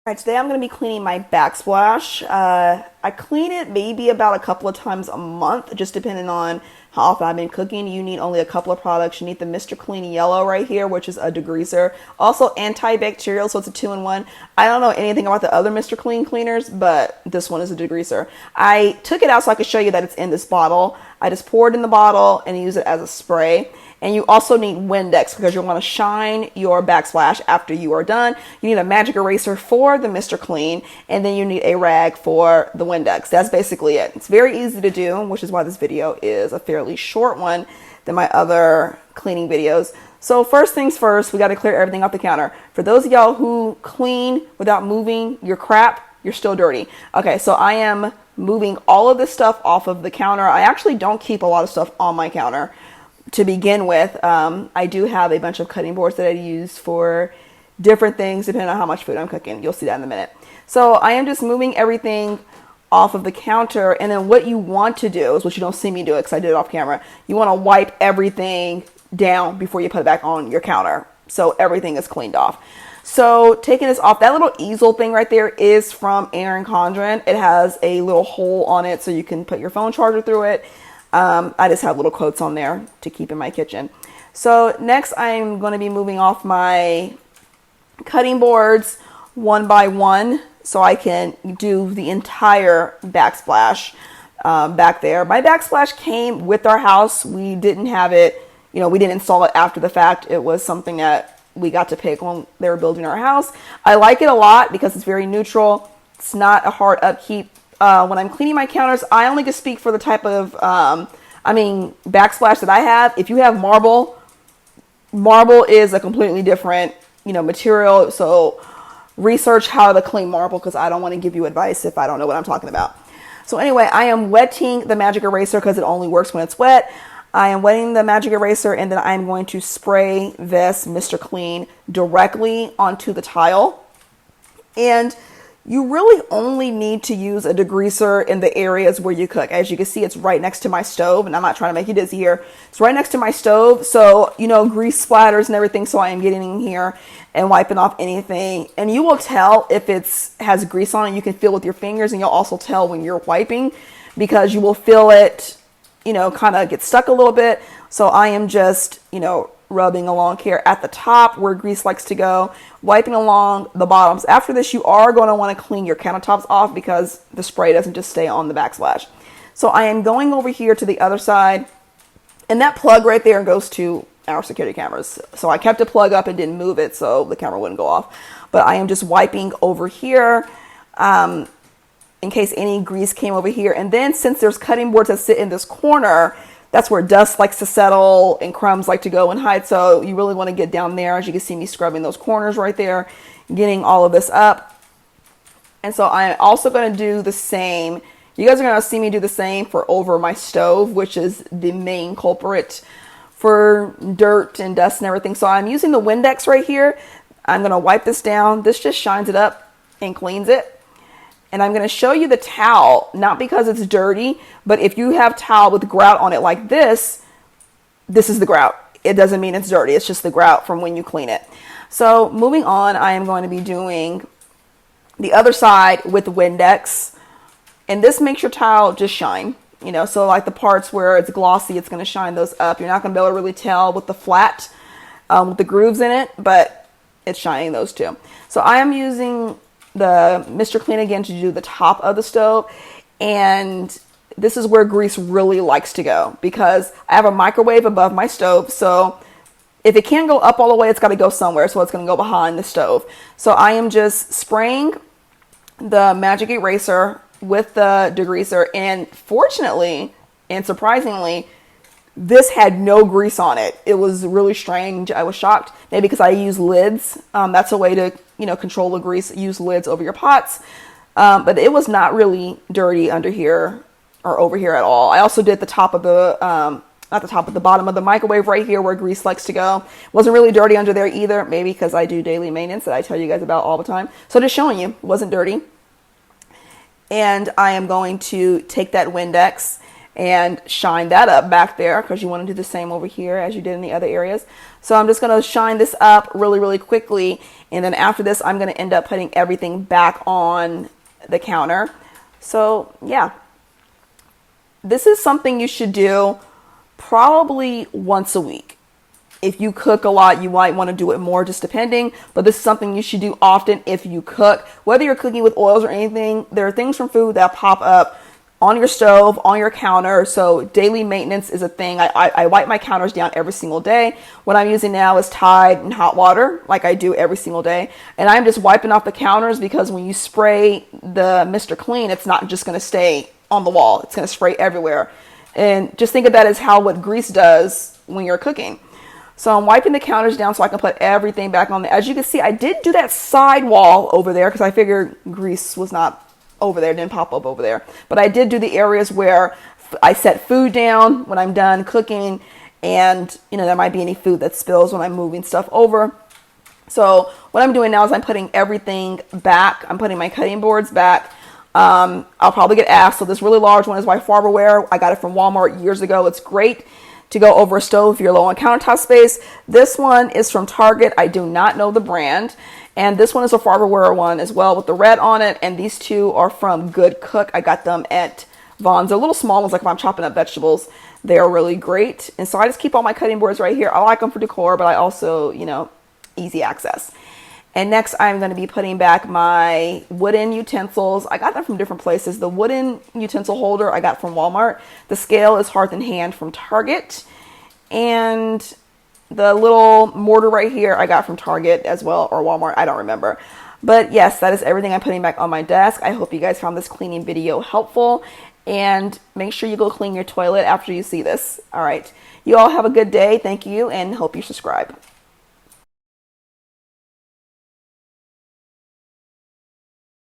All right, today I'm going to be cleaning my backsplash. I clean it maybe about a couple of times a month, just depending on how often I've been cooking. You need only a couple of products. You need the Mr. Clean Yellow right here, which is a degreaser. Also antibacterial, so it's a 2-in-1. I don't know anything about the other Mr. Clean cleaners, but this one is a degreaser. I took it out so I could show you that it's in this bottle. I just pour it in the bottle and use it as a spray. And you also need Windex because you want to shine your backsplash after you are done. You need a magic eraser for the Mr. Clean, and then you need a rag for the Windex. That's basically it. It's very easy to do, which is why this video is a fairly short one than my other cleaning videos. So first things first, we got to clear everything off the counter. For those of y'all who clean without moving your crap, you're still dirty. Okay, so I am moving all of this stuff off of the counter. I actually don't keep a lot of stuff on my counter. To begin with, I do have a bunch of cutting boards that I use for different things depending on how much food I'm cooking. You'll see that in a minute. So I am just moving everything off of the counter, and then what you want to do is what you don't see me do it because I did it off camera. You want to wipe everything down before you put it back on your counter so everything is cleaned off. So taking this off, that little easel thing right there is from Erin Condren. It has a little hole on it so you can put your phone charger through it. I just have little quotes on there to keep in my kitchen. So next I'm going to be moving off my cutting boards one by one so I can do the entire backsplash back there. My backsplash came with our house. We didn't have it, we didn't install it after the fact. It was something that we got to pick when they were building our house. I like it a lot because it's very neutral. It's not a hard upkeep. When I'm cleaning my counters, I only can speak for the type of, backsplash that I have. If you have marble is a completely different, material. So research how to clean marble because I don't want to give you advice if I don't know what I'm talking about. So anyway, I am wetting the magic eraser because it only works when it's wet. I am wetting the magic eraser and then I'm going to spray this Mr. Clean directly onto the tile. And you really only need to use a degreaser in the areas where you cook. As you can see, it's right next to my stove, and I'm not trying to make you dizzy here. It's right next to my stove, so, grease splatters and everything, so I am getting in here and wiping off anything. And you will tell if it has grease on it. You can feel with your fingers, and you'll also tell when you're wiping because you will feel it, kind of get stuck a little bit. So I am just, rubbing along here at the top where grease likes to go, wiping along the bottoms. After this, you are going to want to clean your countertops off because the spray doesn't just stay on the backsplash. So I am going over here to the other side, and that plug right there goes to our security cameras. So I kept the plug up and didn't move it so the camera wouldn't go off. But I am just wiping over here in case any grease came over here. And then since there's cutting boards that sit in this corner, that's where dust likes to settle and crumbs like to go and hide. So you really want to get down there. As you can see me scrubbing those corners right there, getting all of this up. And so I'm also going to do the same. You guys are going to see me do the same for over my stove, which is the main culprit for dirt and dust and everything. So I'm using the Windex right here. I'm going to wipe this down. This just shines it up and cleans it. And I'm going to show you the towel, not because it's dirty, but if you have towel with grout on it like this is the grout. It doesn't mean it's dirty. It's just the grout from when you clean it. So moving on, I am going to be doing the other side with Windex. And this makes your towel just shine. So like the parts where it's glossy, it's going to shine those up. You're not going to be able to really tell with the flat, with the grooves in it, but it's shining those too. So I am using the Mr. Clean again to do the top of the stove, and this is where grease really likes to go because I have a microwave above my stove, so if it can't go up all the way, it's got to go somewhere, so it's going to go behind the stove. So I am just spraying the magic eraser with the degreaser, and fortunately and surprisingly this had no grease on it. It was really strange. I was shocked, maybe because I use lids. That's a way to control the grease. Use lids over your pots. But it was not really dirty under here or over here at all. I also did the top of the, not the top, but the bottom of the microwave right here where grease likes to go. Wasn't really dirty under there either. Maybe because I do daily maintenance that I tell you guys about all the time. So just showing you, it wasn't dirty. And I am going to take that Windex and shine that up back there because you want to do the same over here as you did in the other areas. So I'm just going to shine this up really, really quickly. And then after this, I'm going to end up putting everything back on the counter. So yeah, this is something you should do probably once a week. If you cook a lot, you might want to do it more, just depending. But this is something you should do often if you cook. Whether you're cooking with oils or anything, there are things from food that pop up on your stove, on your counter. So daily maintenance is a thing. I wipe my counters down every single day. What I'm using now is Tide and hot water, like I do every single day. And I'm just wiping off the counters because when you spray the Mr. Clean, it's not just going to stay on the wall. It's going to spray everywhere. And just think of that as what grease does when you're cooking. So I'm wiping the counters down so I can put everything back on there. As you can see, I did do that side wall over there because I figured grease was not over there, didn't pop up over there. But I did do the areas where I set food down when I'm done cooking, and there might be any food that spills when I'm moving stuff over. So what I'm doing now is I'm putting everything back. I'm putting my cutting boards back. I'll probably get asked. So this really large one is by Farberware. I got it from Walmart years ago. It's great to go over a stove if you're low on countertop space. This one is from Target. I do not know the brand. And this one is a Farberware one as well with the red on it. And these two are from Good Cook. I got them at Vons. They're little small ones, like if I'm chopping up vegetables. They're really great. And so I just keep all my cutting boards right here. I like them for decor, but I also, easy access. And next I'm going to be putting back my wooden utensils. I got them from different places. The wooden utensil holder I got from Walmart. The scale is Hearth and Hand from Target. And the little mortar right here I got from Target as well, or Walmart, I don't remember. But yes, that is everything I'm putting back on my desk. I hope you guys found this cleaning video helpful. And make sure you go clean your toilet after you see this. All right. You all have a good day. Thank you, and hope you subscribe.